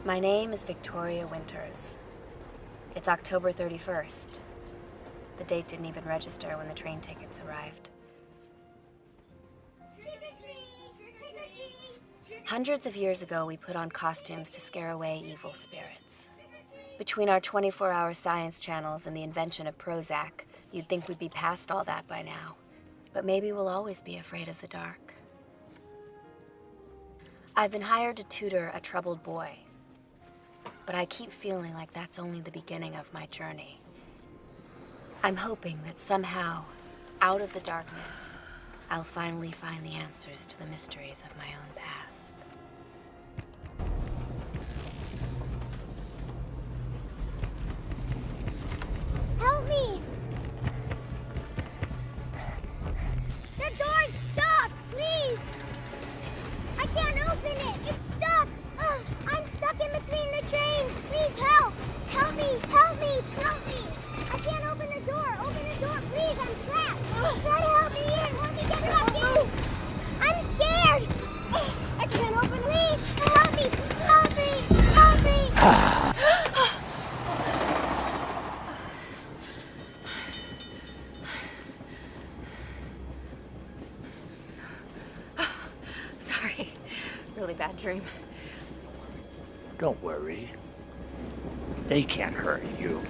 My name is Victoria Winters. It's October 31st. The date didn't even register when the train tickets arrived. Hundreds of years ago, we put on costumes to scare away evil spirits. Between our 24-hour science channels and the invention of Prozac, you'd think we'd be past all that by now. But maybe we'll always be afraid of the dark. I've been hired to tutor a troubled boy. But I keep feeling like that's only the beginning of my journey. I'm hoping that somehow, out of the darkness, I'll finally find the answers to the mysteries of my own past. Help me! The door's stuck! Please! I can't open it! It's stuck! I'm stuck in between the trains! Please help! Help me! Help me! Help me! I can't open the door! Open the door! Please! I'm trapped! Try to help me in! Help me get back in! I'm scared! I can't open it! Please! Help me! Help me! Help me! Sorry. Really bad dream. Don't worry. They can't hurt you.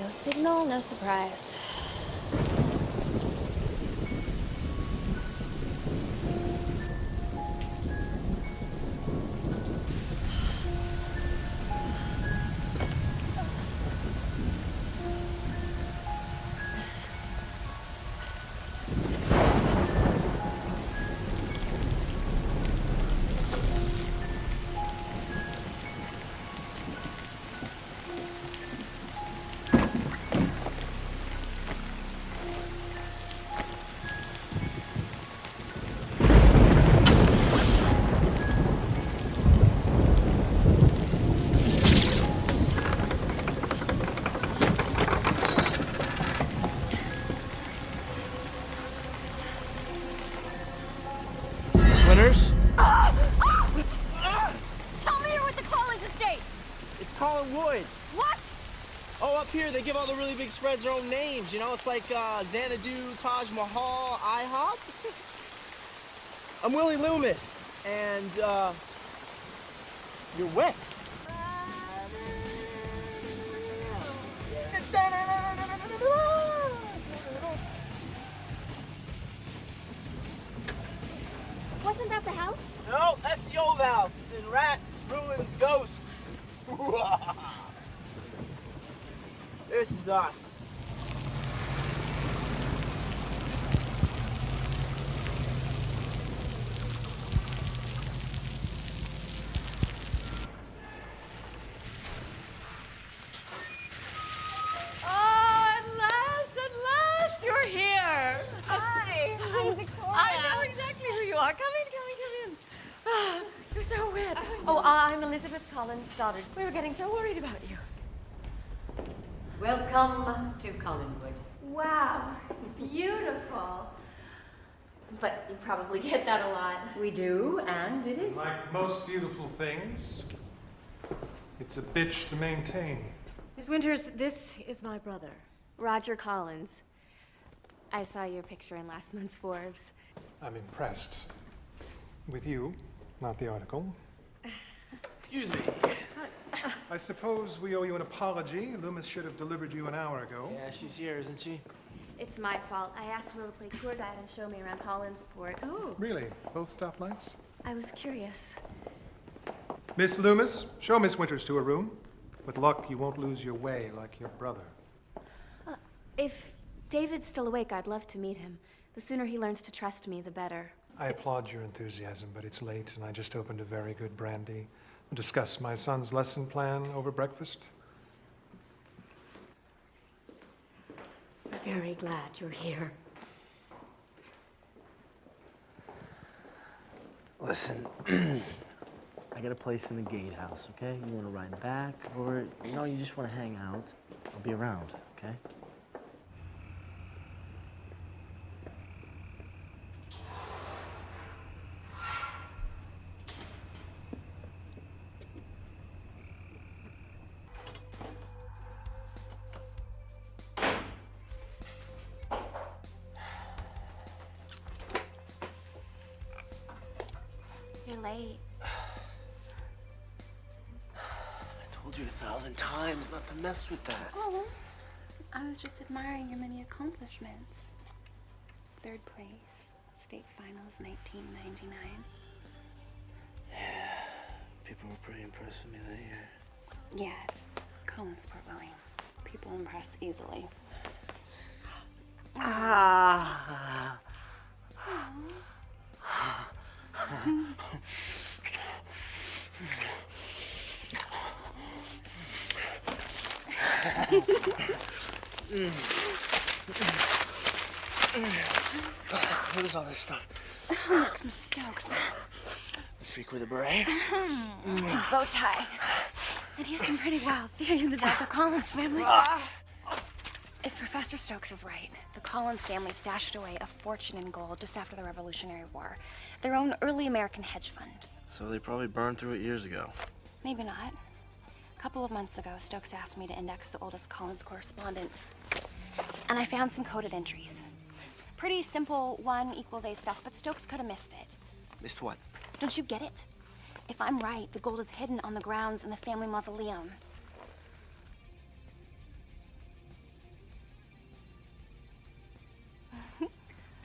No signal, no surprise. Winners? Tell me you're with the Collins estate! It's Colin Wood. What? Oh, up here they give all the really big spreads their own names. You know, it's like Xanadu, Taj Mahal, IHOP. I'm Willie Loomis, and you're wet. Wasn't that the house? No, that's the old house. It's in rats, ruins, ghosts. This is us. At last, you're here. Hi, I'm Victoria. I know exactly who you are. Come in. You're so wet. Oh, I'm Elizabeth Collins Stoddard. We were getting so worried about you. Welcome to Collinwood. Wow, it's beautiful. But you probably get that a lot. We do, and it is. Like most beautiful things, it's a bitch to maintain. Miss Winters, this is my brother. Roger Collins. I saw your picture in last month's Forbes. I'm impressed. With you, not the article. Excuse me. I suppose we owe you an apology. Loomis should have delivered you an hour ago. Yeah, she's here, isn't she? It's my fault. I asked Will to play tour guide and show me around Collinsport. Oh. Really? Both stoplights? I was curious. Miss Loomis, show Miss Winters to her room. With luck, you won't lose your way like your brother. If David's still awake, I'd love to meet him. The sooner he learns to trust me, the better. I applaud your enthusiasm, but it's late and I just opened a very good brandy. We'll discuss my son's lesson plan over breakfast. I'm very glad you're here. Listen, I got a place in the gatehouse, okay? You want to ride back, or you just want to hang out? I'll be around, okay? You're late. I told you 1,000 times not to mess with that. Oh, I was just admiring your many accomplishments. 3rd place, state finals 1999. Yeah, people were pretty impressed with me that year. Yeah, it's Collinsport, Willie. People impress easily. Ah. What is all this stuff? From Stokes. The freak with a beret? Bow tie. And he has some pretty wild theories about the Collins family. If Professor Stokes is right, the Collins family stashed away a fortune in gold just after the Revolutionary War. Their own early American hedge fund. So they probably burned through it years ago. Maybe not. A couple of months ago, Stokes asked me to index the oldest Collins correspondence. And I found some coded entries. Pretty simple 1 = A stuff, but Stokes could have missed it. Missed what? Don't you get it? If I'm right, the gold is hidden on the grounds in the family mausoleum.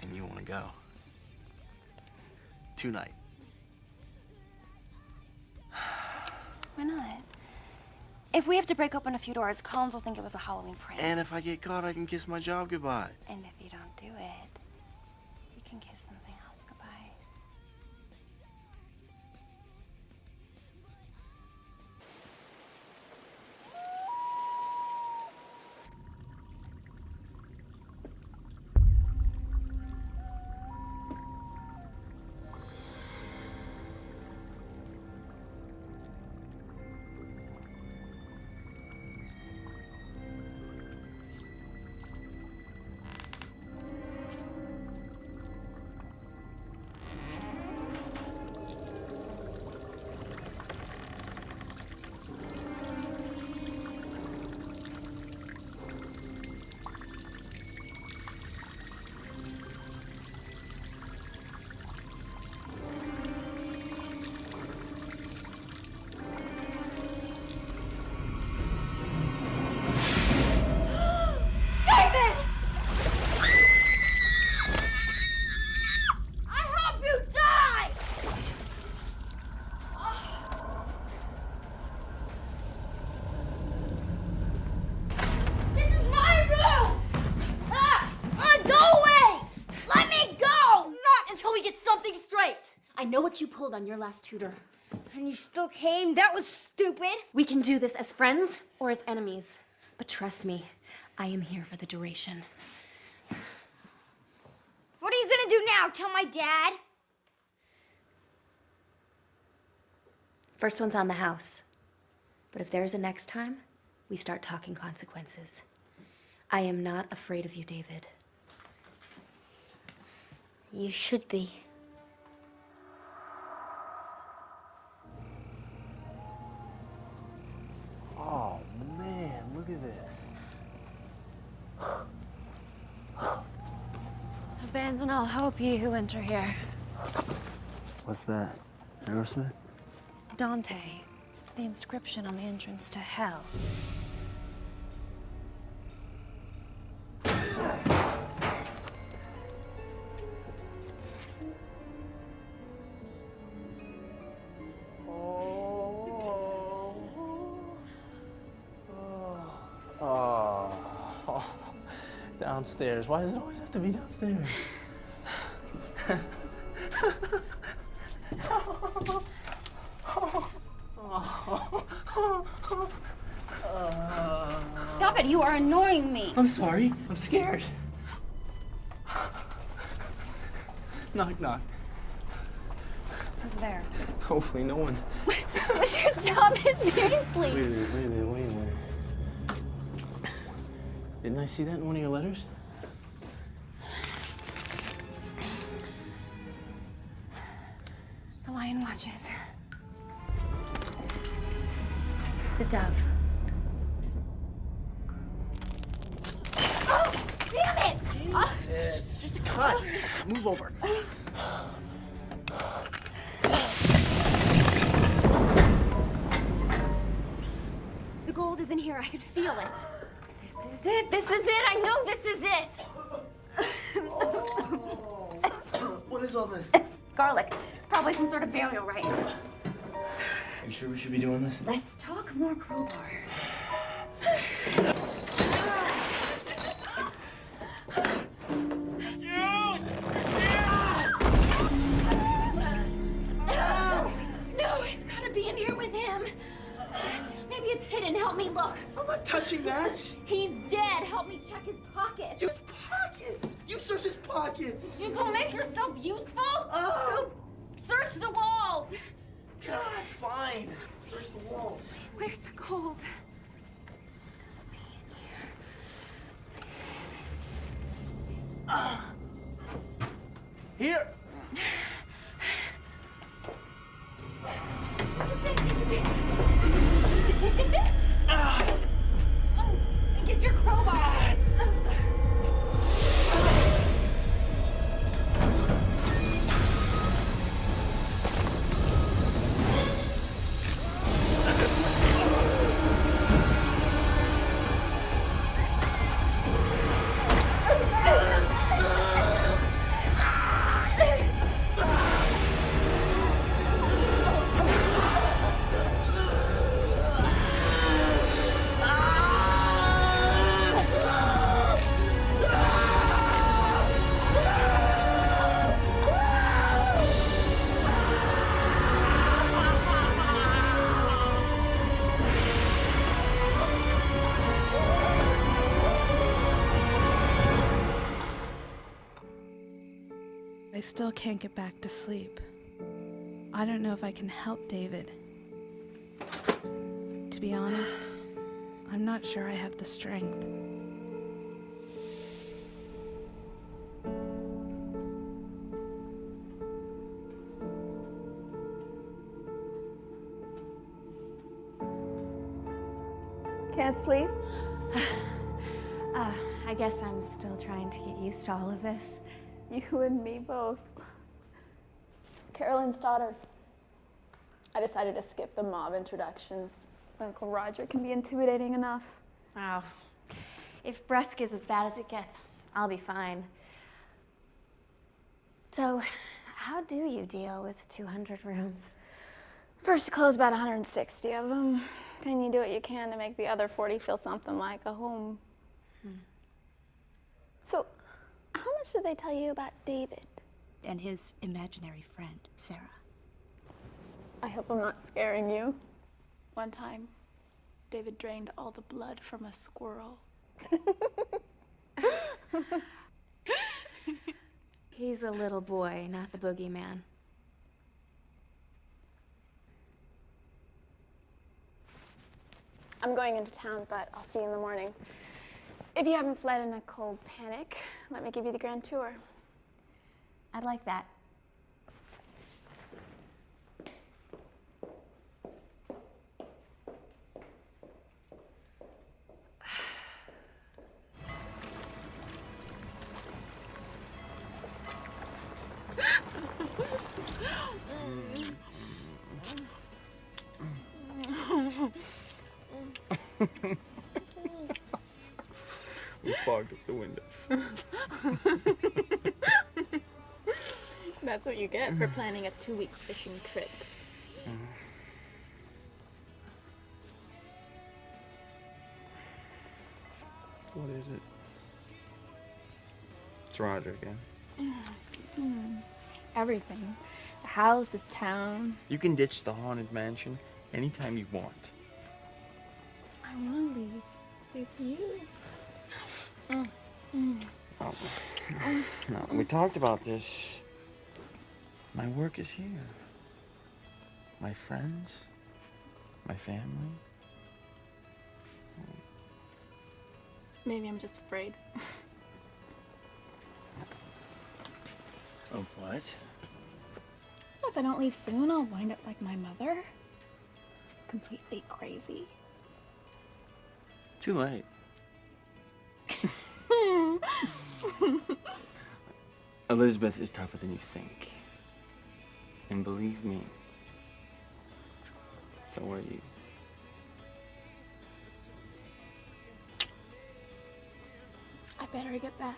And you want to go? Tonight. Why not? If we have to break open a few doors, Collins will think it was a Halloween prank. And if I get caught, I can kiss my job goodbye. And if you don't do it, you can kiss something else goodbye. I know what you pulled on your last tutor. And you still came? That was stupid. We can do this as friends or as enemies. But trust me, I am here for the duration. What are you gonna do now? Tell my dad? First one's on the house. But if there's a next time, we start talking consequences. I am not afraid of you, David. You should be. Oh, man, look at this. Abandon all hope, ye who enter here. What's that? Aerosmith? Dante. It's the inscription on the entrance to hell. Oh, downstairs. Why does it always have to be downstairs? Stop it, you are annoying me. I'm sorry. I'm scared. Knock, knock. Who's there? Hopefully no one. Would you stop it, seriously? Wait a minute. Didn't I see that in one of your letters? The lion watches. The dove. Oh, damn it! Oh. It's just a cut. Move over. The gold is in here. I can feel it. This is it. This is it. I know this is it. What is all this? Garlic. It's probably some sort of burial rite. Are you sure we should be doing this? Let's talk more crowbar. No, it's gotta be in here with him. Maybe it's hidden. Help me look. I'm not touching that. He's dead. Help me check his pockets. His pockets. You search his pockets. You go make yourself useful? Oh. Go search the walls. God, fine. Search the walls. Where's the gold? Here. This is it. Oh, get your crowbar. I still can't get back to sleep. I don't know if I can help David. To be honest, I'm not sure I have the strength. Can't sleep? I guess I'm still trying to get used to all of this. You and me both. Carolyn Stoddard. I decided to skip the mob introductions. Uncle Roger can be intimidating enough. Wow. If Brusque is as bad as it gets, I'll be fine. So, how do you deal with 200 rooms? First, you close about 160 of them. Then you do what you can to make the other 40 feel something like a home. So, how much did they tell you about David? And his imaginary friend, Sarah. I hope I'm not scaring you. One time, David drained all the blood from a squirrel. He's a little boy, not the boogeyman. I'm going into town, but I'll see you in the morning. If you haven't fled in a cold panic, let me give you the grand tour. I'd like that. We fogged up the windows. That's what you get for planning a 2-week fishing trip. What is it? What's Roger again? Everything. The house, this town. You can ditch the haunted mansion anytime you want. I want to leave with you. Oh, no, we talked about this. My work is here. My friends, my family. Maybe I'm just afraid. Of what? If I don't leave soon, I'll wind up like my mother. Completely crazy. Too late. Elizabeth is tougher than you think. And believe me, so are you. I better get back.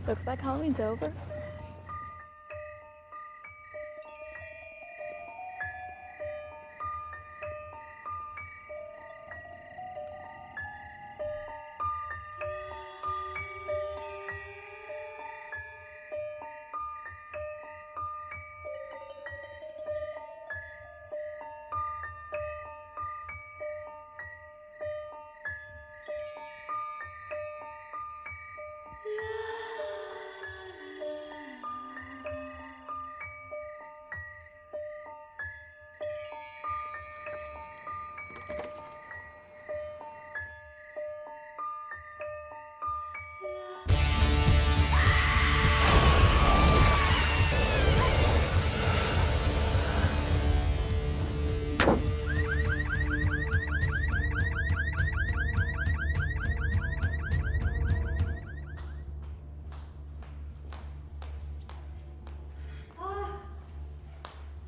Looks like Halloween's over.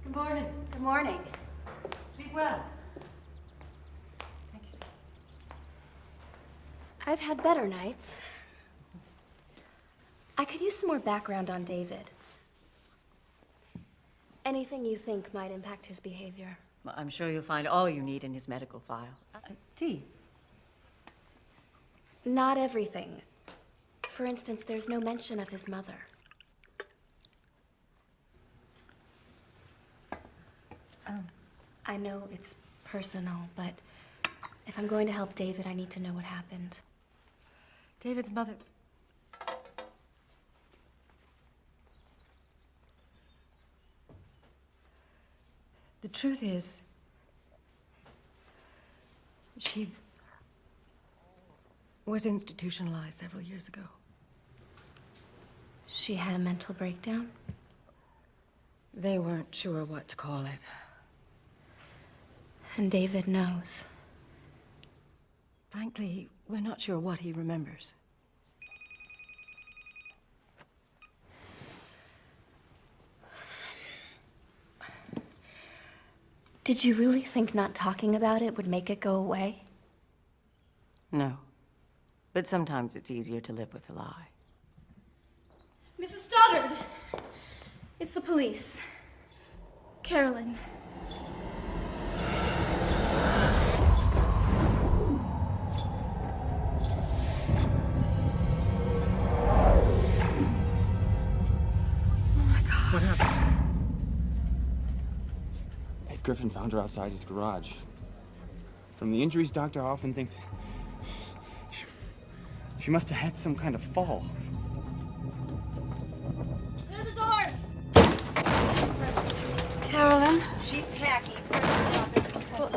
Good morning. Good morning. Sleep well. Thank you, sir. I've had better nights. I could use some more background on David. Anything you think might impact his behavior. Well, I'm sure you'll find all you need in his medical file. Tea. Not everything. For instance, there's no mention of his mother. I know it's personal, but if I'm going to help David, I need to know what happened. David's mother. The truth is, she was institutionalized several years ago. She had a mental breakdown? They weren't sure what to call it. And David knows. Frankly, we're not sure what he remembers. Did you really think not talking about it would make it go away? No. But sometimes it's easier to live with a lie. Mrs. Stoddard! It's the police. Carolyn. What happened? Ed Griffin found her outside his garage. From the injuries, Dr. Hoffman thinks she must have had some kind of fall. Clear the doors! Carolyn? She's khaki. Well,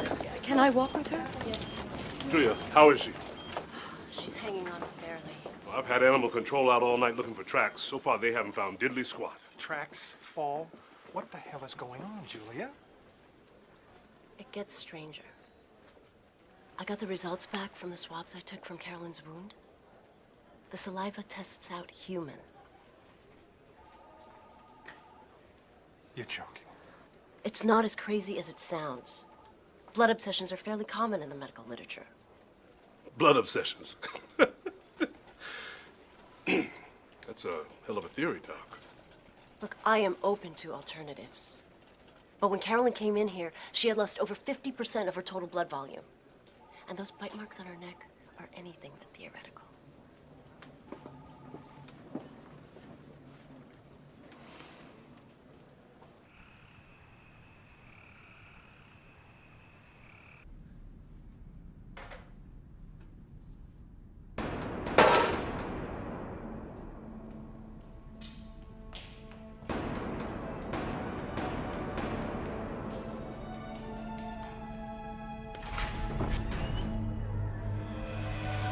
can I walk with her? Yes. Julia, how is she? She's hanging on barely. Well, I've had animal control out all night looking for tracks. So far, they haven't found diddly squat. Tracks? Fall? What the hell is going on, Julia? It gets stranger. I got the results back from the swabs I took from Carolyn's wound. The saliva tests out human. You're joking. It's not as crazy as it sounds. Blood obsessions are fairly common in the medical literature. Blood obsessions. That's a hell of a theory, Doc. Look, I am open to alternatives. But when Carolyn came in here, she had lost over 50% of her total blood volume. And those bite marks on her neck are anything but theoretical.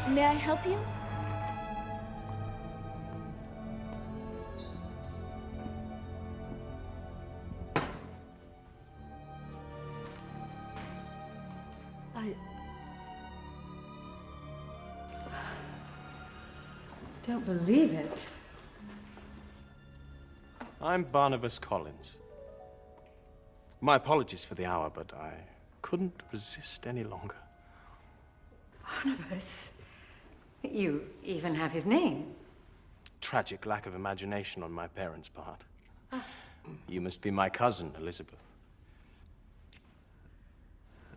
May I help you? I don't believe it. I'm Barnabas Collins. My apologies for the hour, but I couldn't resist any longer. Barnabas? You even have his name. Tragic lack of imagination on my parents' part. You must be my cousin, Elizabeth.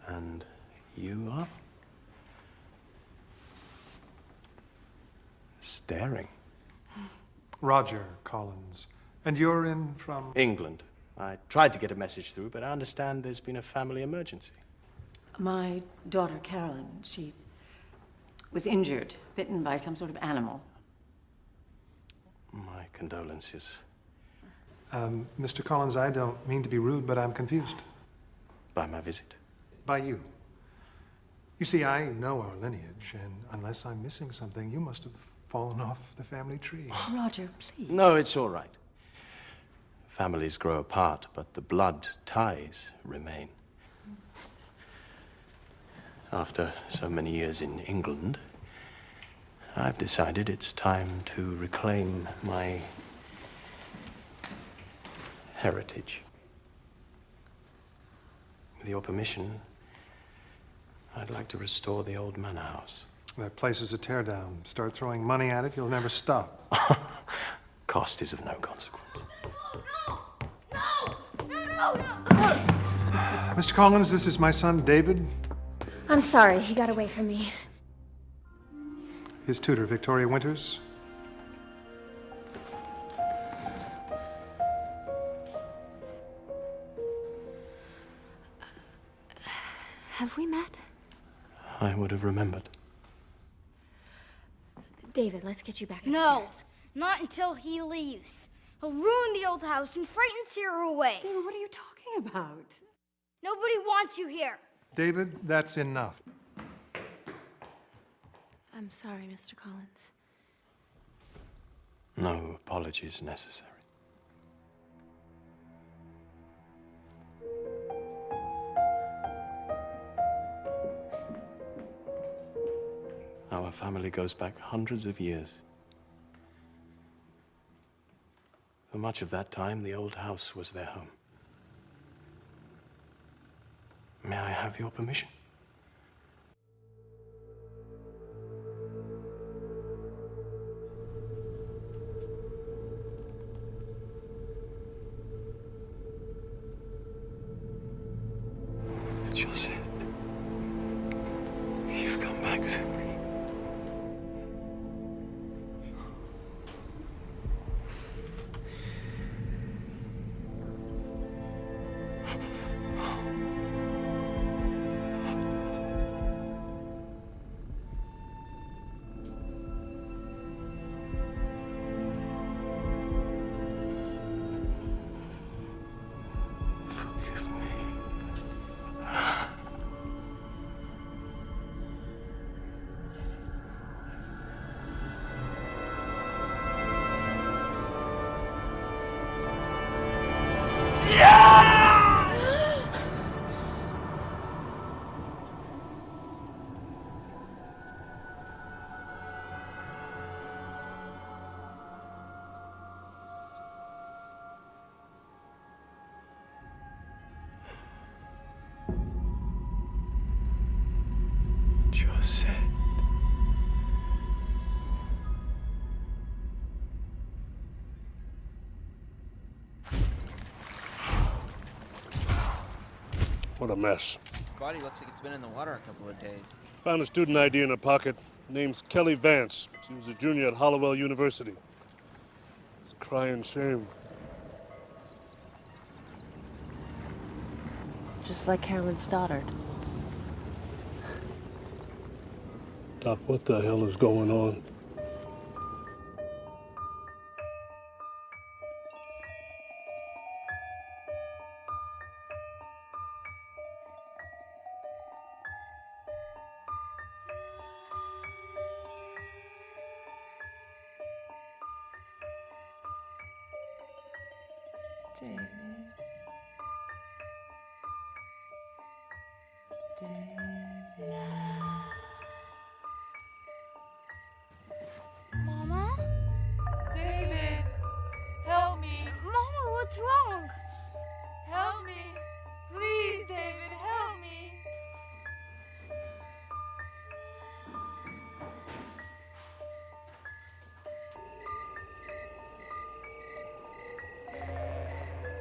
And you are? Staring. Roger Collins. And you're in from? England. I tried to get a message through, but I understand there's been a family emergency. My daughter, Carolyn, she was injured, bitten by some sort of animal. My condolences. Mr. Collins, I don't mean to be rude, but I'm confused. By my visit? By you. You see, I know our lineage, and unless I'm missing something, you must have fallen off the family tree. Roger, please. No, it's all right. Families grow apart, but the blood ties remain. After so many years in England, I've decided it's time to reclaim my heritage. With your permission, I'd like to restore the old manor house. That place is a teardown. Start throwing money at it, you'll never stop. Cost is of no consequence. Mr. Collins, this is my son, David. I'm sorry, he got away from me. His tutor, Victoria Winters. Have we met? I would have remembered. David, let's get you back upstairs. No, not until he leaves. He'll ruin the old house and frighten Sarah away. David, what are you talking about? Nobody wants you here. David, that's enough. I'm sorry, Mr. Collins. No apologies necessary. Our family goes back hundreds of years. For much of that time, the old house was their home. May I have your permission? Josette, you've come back to me. you're sad. What a mess. Body looks like it's been in the water a couple of days. Found a student ID in her pocket. Name's Kelly Vance. She was a junior at Hollowell University. It's a crying shame. Just like Carolyn Stoddard. Doc, what the hell is going on? David. Mama? David, help me. Mama, what's wrong? Help me. Please, David, help me.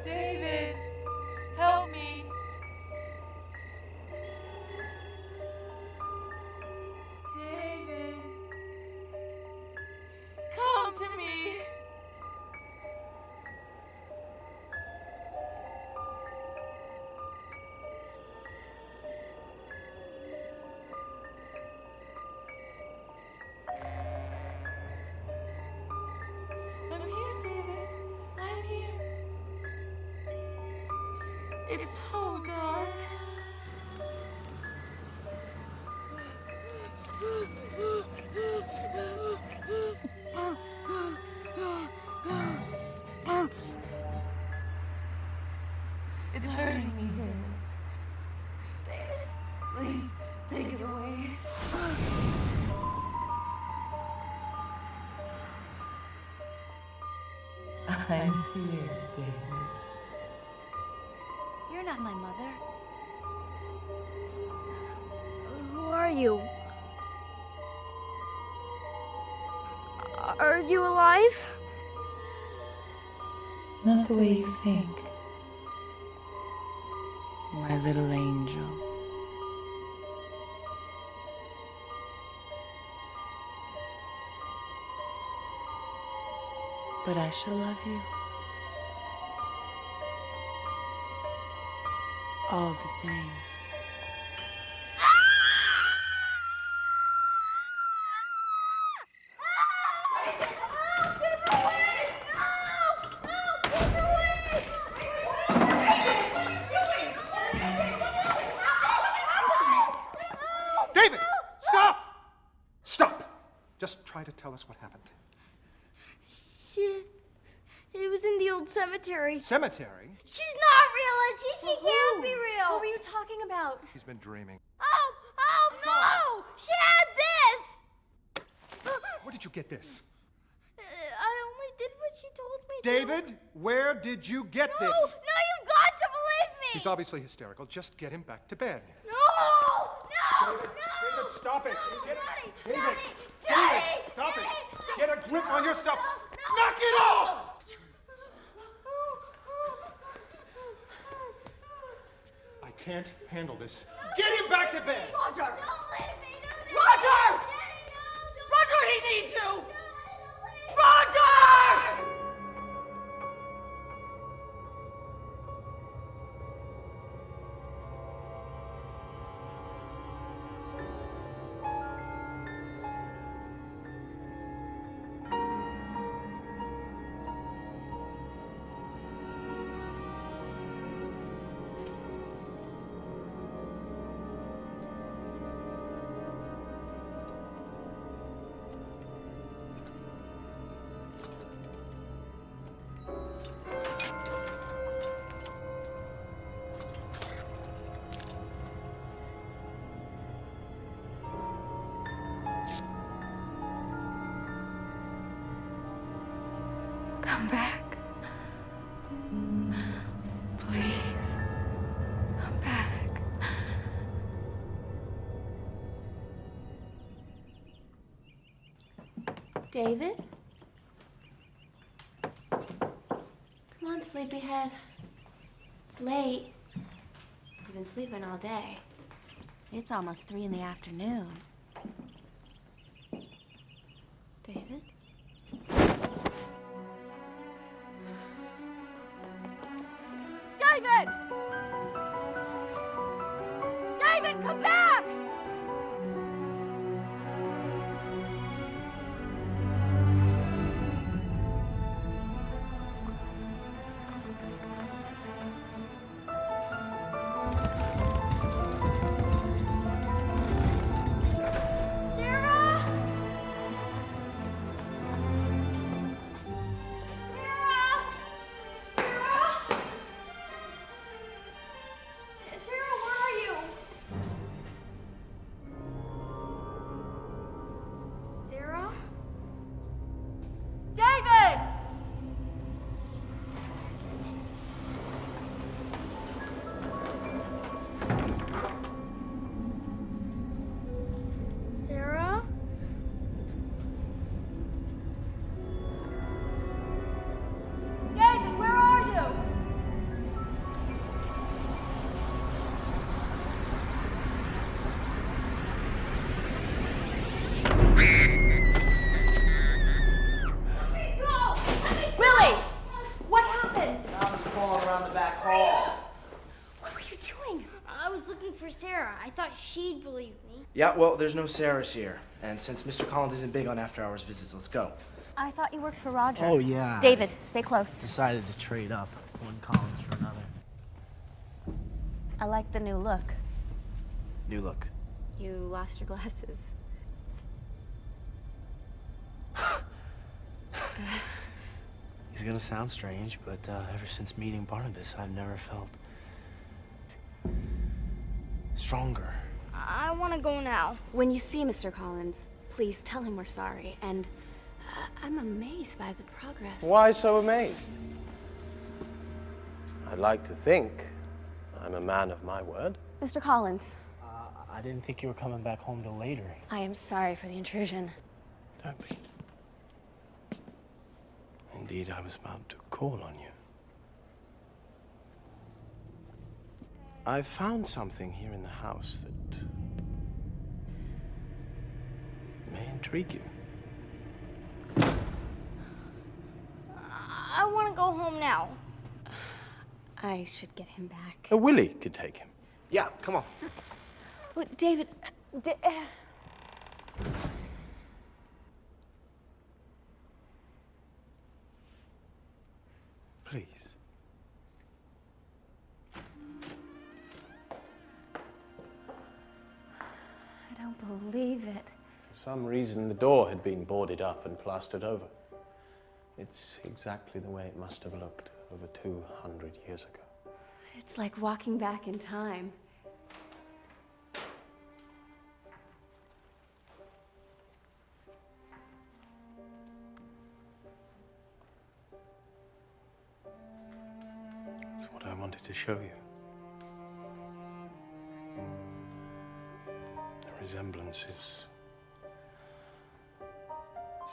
David, help me. David, come to me. I'm here, David. I'm here. It's so dark. It's hurting me, David. David, please take it away. I'm here, David. You're not my mother. Who are you? Are you alive? Not the way you think. My little angel. But I shall love you. All the same. David! Stop! Stop! Just try to tell us what happened. It was in the old cemetery. Cemetery? She's not real, is she? She can't be real. What were you talking about? He's been dreaming. Oh no! She had this! Where did you get this? I only did what she told me David, where did you get to. this? No, you've got to believe me! He's obviously hysterical. Just get him back to bed. No! David, stop it! Get it! David! Daddy! David, stop it! Get a grip on yourself! Knock it off! I can't handle this. Get him back to bed! Roger! Don't leave me! Roger! Daddy, no! Roger, he needs you! Roger! Come back. Please. Come back. David? Come on, sleepyhead. It's late. You've been sleeping all day. It's almost 3 in the afternoon. David? David! David, come back! Sarah! Sarah, where are you? Sarah? David! Sarah? David, where are you? Go! Willie! What happened? I was crawling around the back hall. What were you doing? I was looking for Sarah. I thought she'd believe me. Yeah, well, there's no Sarahs here. And since Mr. Collins isn't big on after-hours visits, let's go. I thought you worked for Roger. Oh, yeah. David, stay close. Decided to trade up one Collins for another. I like the new look. New look. You lost your glasses. He's gonna sound strange, but ever since meeting Barnabas, I've never felt stronger. I want to go now. When you see Mr. Collins, please tell him we're sorry. And I'm amazed by the progress. Why so amazed? I'd like to think I'm a man of my word. Mr. Collins, I didn't think you were coming back home till later. I am sorry for the intrusion. Don't be. Indeed, I was about to call on you. I've found something here in the house that may intrigue you. I want to go home now. I should get him back. Willie could take him. Yeah, come on. Oh, David, Please. I don't believe it. For some reason, the door had been boarded up and plastered over. It's exactly the way it must have looked over 200 years ago. It's like walking back in time. That's what I wanted to show you. The resemblance is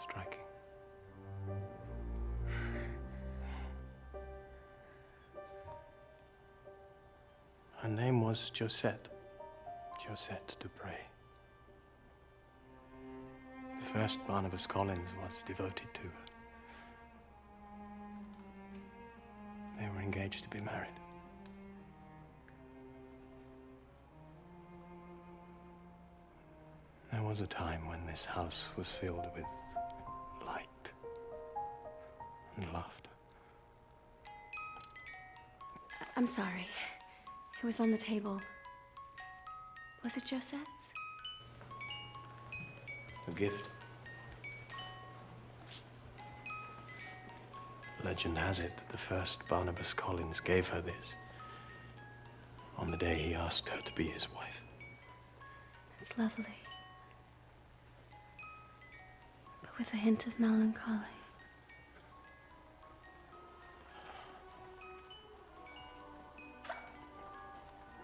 striking. Her name was Josette Dupre. The first Barnabas Collins was devoted to her. They were engaged to be married. There was a time when this house was filled with light and laughter. I'm sorry. It was on the table. Was it Josette's? A gift. Legend has it that the first Barnabas Collins gave her this on the day he asked her to be his wife. It's lovely. But with a hint of melancholy.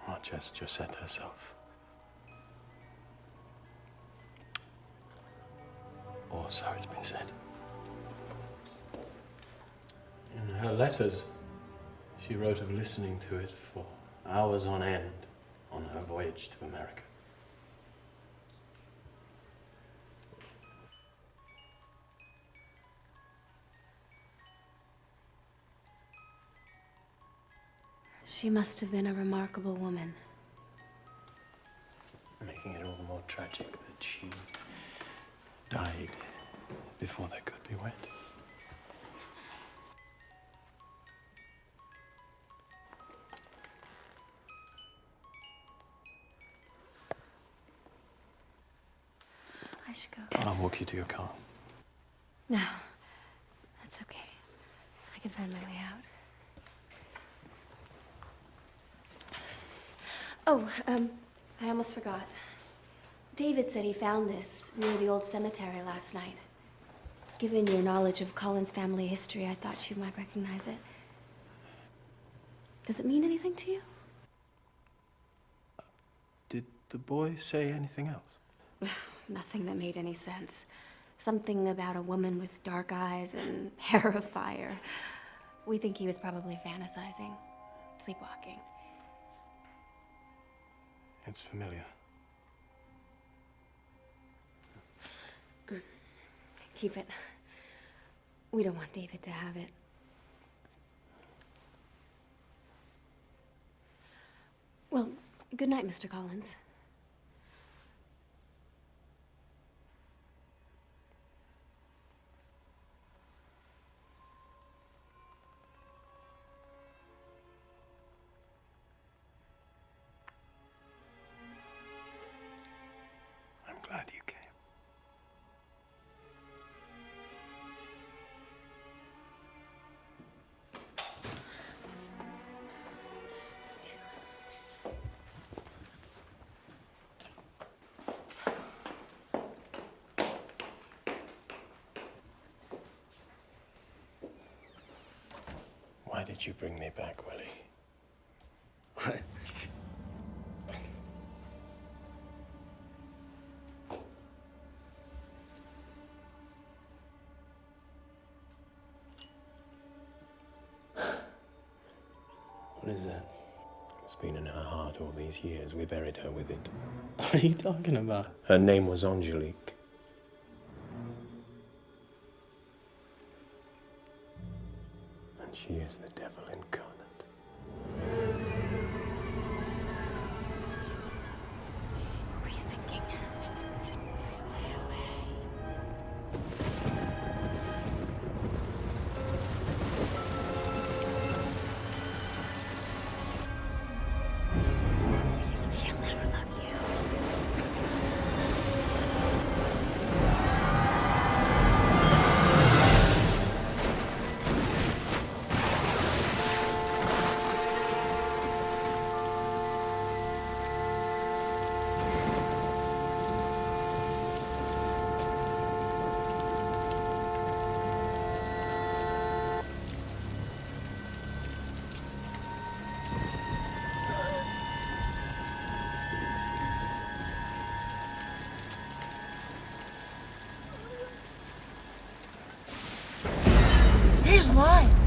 Much as Josette herself. Or so it's been said. In her letters, she wrote of listening to it for hours on end on her voyage to America. She must have been a remarkable woman. Making it all the more tragic that she died before they could be wed. I should go. I'll walk you to your car. No, that's okay. I can find my way out. Oh, I almost forgot. David said he found this near the old cemetery last night. Given your knowledge of Colin's family history, I thought you might recognize it. Does it mean anything to you? Did the boy say anything else? Nothing that made any sense. Something about a woman with dark eyes and hair of fire. We think he was probably fantasizing, sleepwalking. It's familiar. Keep it. We don't want David to have it. Well, good night, Mr. Collins. I'm glad you came. Why did you bring me back, Willie? What? What is that? It's been in her heart all these years. We buried her with it. What are you talking about? Her name was Angelique. And she is the devil incarnate. What were you thinking? Stay away. He'll never love you. He's lying.